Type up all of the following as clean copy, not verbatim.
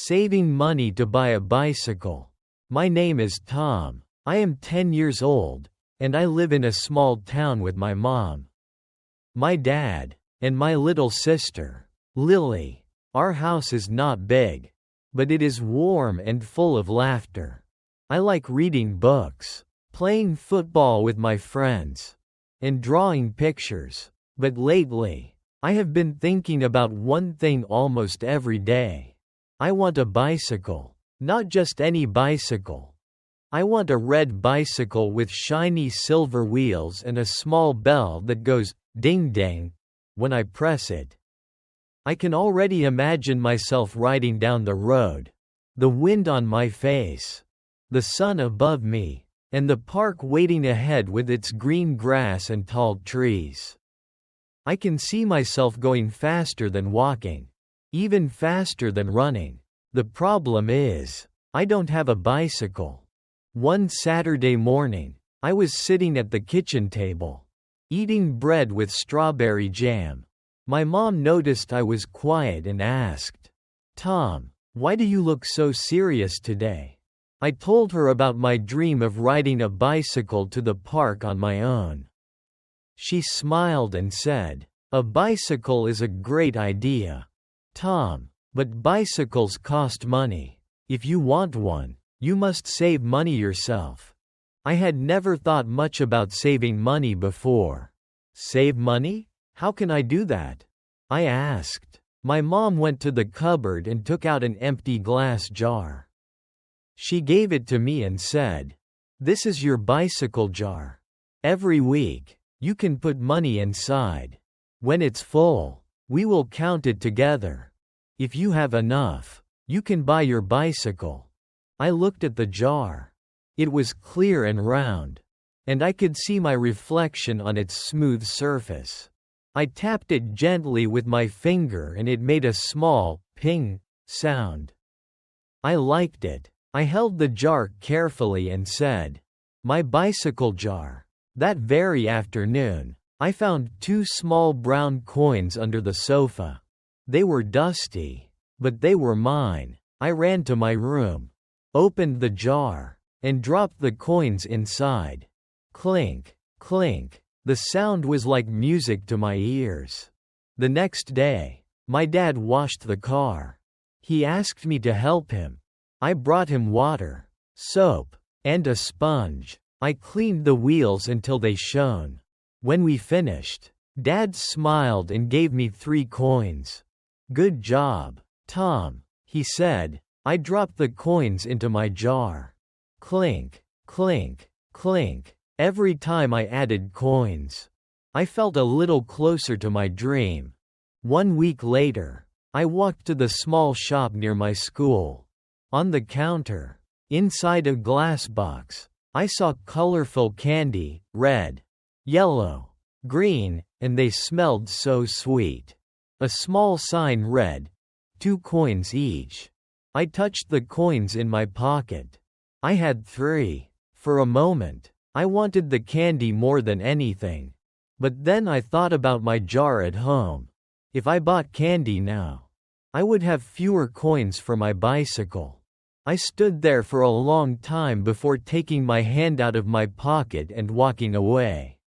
Saving money to buy a bicycle. My name is Tom. I am 10 years old, and I live in a small town with my mom, my dad, and my little sister, Lily. Our house is not big, but it is warm and full of laughter. I like reading books, playing football with my friends, and drawing pictures. But lately, I have been thinking about one thing almost every day. I want a bicycle. Not just any bicycle. I want a red bicycle with shiny silver wheels and a small bell that goes ding-dang when I press it. I can already imagine myself riding down the road, the wind on my face, the sun above me, and the park waiting ahead with its green grass and tall trees. I can see myself going faster than walking, even faster than running. The problem is, I don't have a bicycle. One Saturday morning, I was sitting at the kitchen table, eating bread with strawberry jam. My mom noticed I was quiet and asked, "Tom, why do you look so serious today?" I told her about my dream of riding a bicycle to the park on my own. She smiled and said, "A bicycle is a great idea, Tom, but bicycles cost money. If you want one, you must save money yourself." I had never thought much about saving money before. Save money? How can I do that? I asked. My mom went to the cupboard and took out an empty glass jar. She gave it to me and said, "This is your bicycle jar. Every week, you can put money inside. When it's full, we will count it together. If you have enough, you can buy your bicycle." I looked at the jar. It was clear and round, and I could see my reflection on its smooth surface. I tapped it gently with my finger and it made a small, ping, sound. I liked it. I held the jar carefully and said, "My bicycle jar." That very afternoon, I found 2 small brown coins under the sofa. They were dusty, but they were mine. I ran to my room, opened the jar, and dropped the coins inside. Clink, clink. The sound was like music to my ears. The next day, my dad washed the car. He asked me to help him. I brought him water, soap, and a sponge. I cleaned the wheels until they shone. When we finished, Dad smiled and gave me 3 coins. "Good job, Tom," he said. I dropped the coins into my jar. Clink, clink, clink. Every time I added coins, I felt a little closer to my dream. 1 week later, I walked to the small shop near my school. On the counter, inside a glass box, I saw colorful candy, red, yellow, green, and they smelled so sweet. A small sign read, 2 coins each. I touched the coins in my pocket. I had 3. For a moment, I wanted the candy more than anything. But then I thought about my jar at home. If I bought candy now, I would have fewer coins for my bicycle. I stood there for a long time before taking my hand out of my pocket and walking away.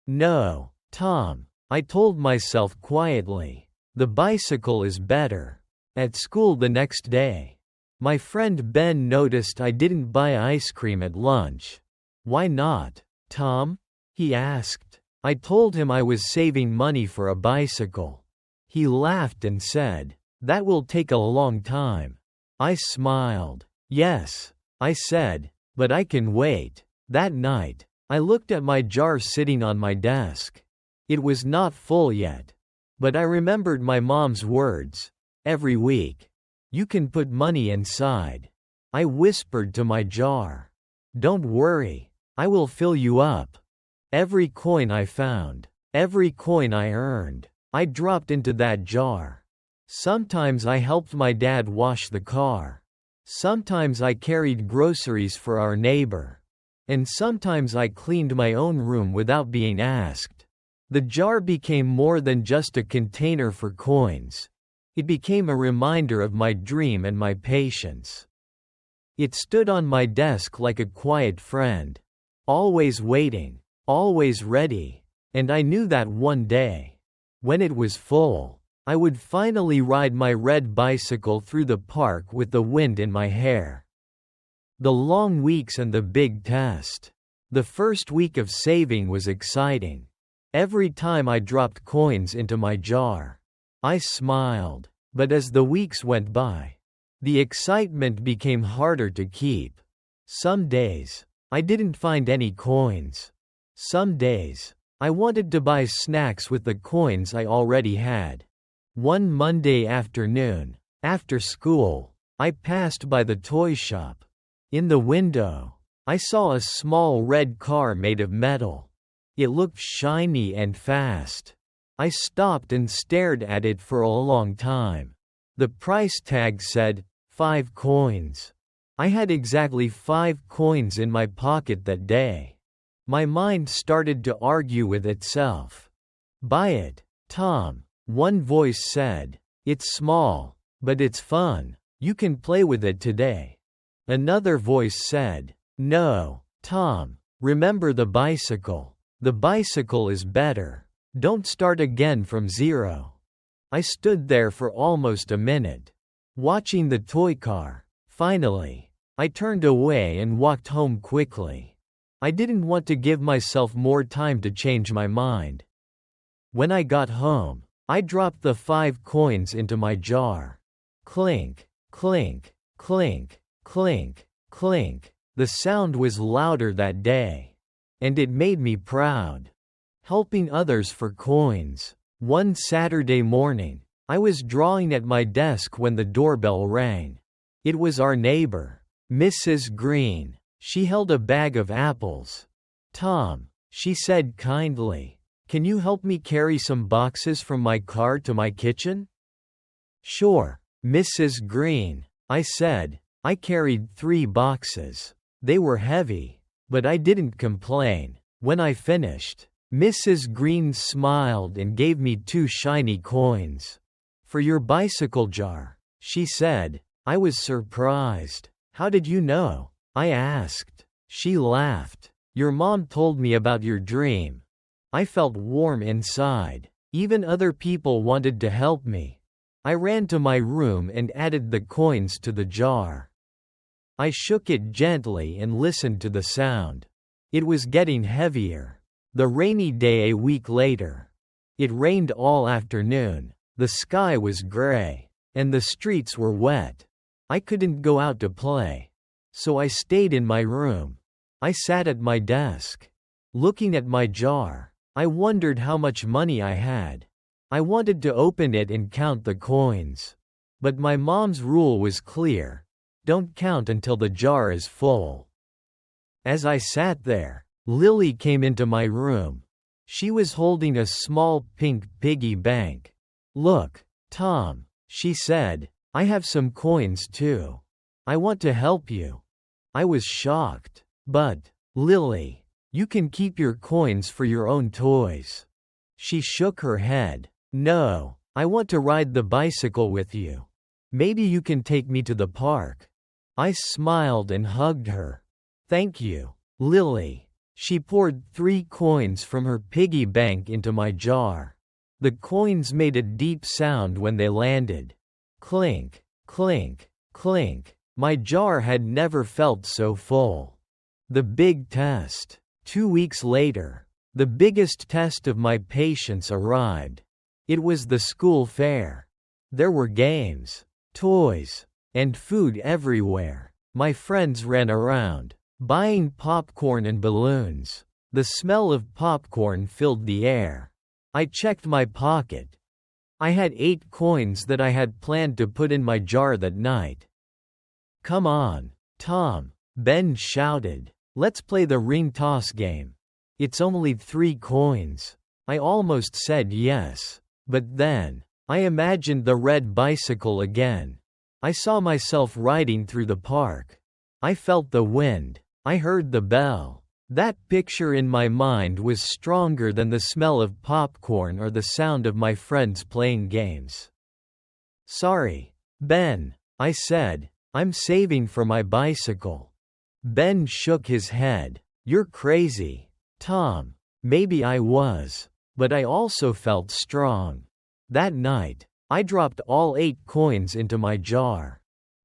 "No, Tom," I told myself quietly. "The bicycle is better." At school the next day, my friend Ben noticed I didn't buy ice cream at lunch. "Why not, Tom?" he asked. I told him I was saving money for a bicycle. He laughed and said, "That will take a long time." I smiled. "Yes," I said, "but I can wait." That night, I looked at my jar sitting on my desk. It was not full yet. But I remembered my mom's words, "Every week, you can put money inside." I whispered to my jar, "Don't worry, I will fill you up." Every coin I found, every coin I earned, I dropped into that jar. Sometimes I helped my dad wash the car. Sometimes I carried groceries for our neighbor. And sometimes I cleaned my own room without being asked. The jar became more than just a container for coins. It became a reminder of my dream and my patience. It stood on my desk like a quiet friend, always waiting, always ready, and I knew that one day, when it was full, I would finally ride my red bicycle through the park with the wind in my hair. The long weeks and the big test. The first week of saving was exciting. Every time I dropped coins into my jar, I smiled, but as the weeks went by, the excitement became harder to keep. Some days, I didn't find any coins. Some days, I wanted to buy snacks with the coins I already had. One Monday afternoon, after school, I passed by the toy shop. In the window, I saw a small red car made of metal. It looked shiny and fast. I stopped and stared at it for a long time. The price tag said, 5 coins. I had exactly 5 coins in my pocket that day. My mind started to argue with itself. Buy it, Tom, one voice said. It's small, but it's fun. You can play with it today. Another voice said, no, Tom, remember the bicycle. The bicycle is better. Don't start again from zero. I stood there for almost a minute, watching the toy car. Finally, I turned away and walked home quickly. I didn't want to give myself more time to change my mind. When I got home, I dropped the 5 coins into my jar. Clink, clink, clink, clink, clink. The sound was louder that day, and it made me proud. Helping others for coins. One Saturday morning, I was drawing at my desk when the doorbell rang. It was our neighbor, Mrs. Green. She held a bag of apples. Tom, she said kindly, can you help me carry some boxes from my car to my kitchen? Sure, Mrs. Green, I said. I carried 3 boxes. They were heavy, but I didn't complain. When I finished, Mrs. Green smiled and gave me 2 shiny coins. For your bicycle jar, she said. I was surprised. How did you know? I asked. She laughed. Your mom told me about your dream. I felt warm inside. Even other people wanted to help me. I ran to my room and added the coins to the jar. I shook it gently and listened to the sound. It was getting heavier. The rainy day a week later. It rained all afternoon. The sky was gray, and the streets were wet. I couldn't go out to play. So I stayed in my room. I sat at my desk. Looking at my jar, I wondered how much money I had. I wanted to open it and count the coins. But my mom's rule was clear. Don't count until the jar is full. As I sat there, Lily came into my room. She was holding a small pink piggy bank. Look, Tom, she said, I have some coins too. I want to help you. I was shocked. But, Lily, you can keep your coins for your own toys. She shook her head. No, I want to ride the bicycle with you. Maybe you can take me to the park. I smiled and hugged her. Thank you, Lily. She poured 3 coins from her piggy bank into my jar. The coins made a deep sound when they landed. Clink, clink, clink. My jar had never felt so full. The big test. 2 weeks later, the biggest test of my patience arrived. It was the school fair. There were games, toys, and food everywhere. My friends ran around, buying popcorn and balloons. The smell of popcorn filled the air. I checked my pocket. I had 8 coins that I had planned to put in my jar that night. Come on, Tom, Ben shouted. Let's play the ring toss game. It's only 3 coins. I almost said yes. But then, I imagined the red bicycle again. I saw myself riding through the park. I felt the wind. I heard the bell. That picture in my mind was stronger than the smell of popcorn or the sound of my friends playing games. Sorry, Ben, I said. I'm saving for my bicycle. Ben shook his head. You're crazy, Tom. Maybe I was. But I also felt strong. That night, I dropped all 8 coins into my jar.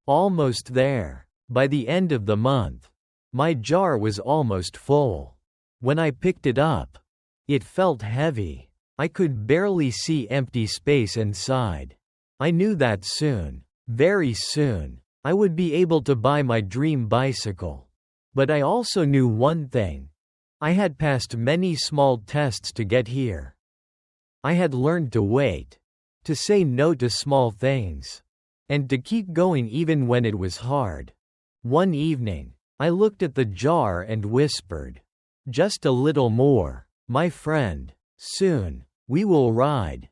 Almost there. By the end of the month, my jar was almost full. When I picked it up, it felt heavy. I could barely see empty space inside. I knew that soon, very soon, I would be able to buy my dream bicycle. But I also knew one thing. I had passed many small tests to get here. I had learned to wait, to say no to small things, and to keep going even when it was hard. One evening, I looked at the jar and whispered, "Just a little more, my friend. Soon, we will ride."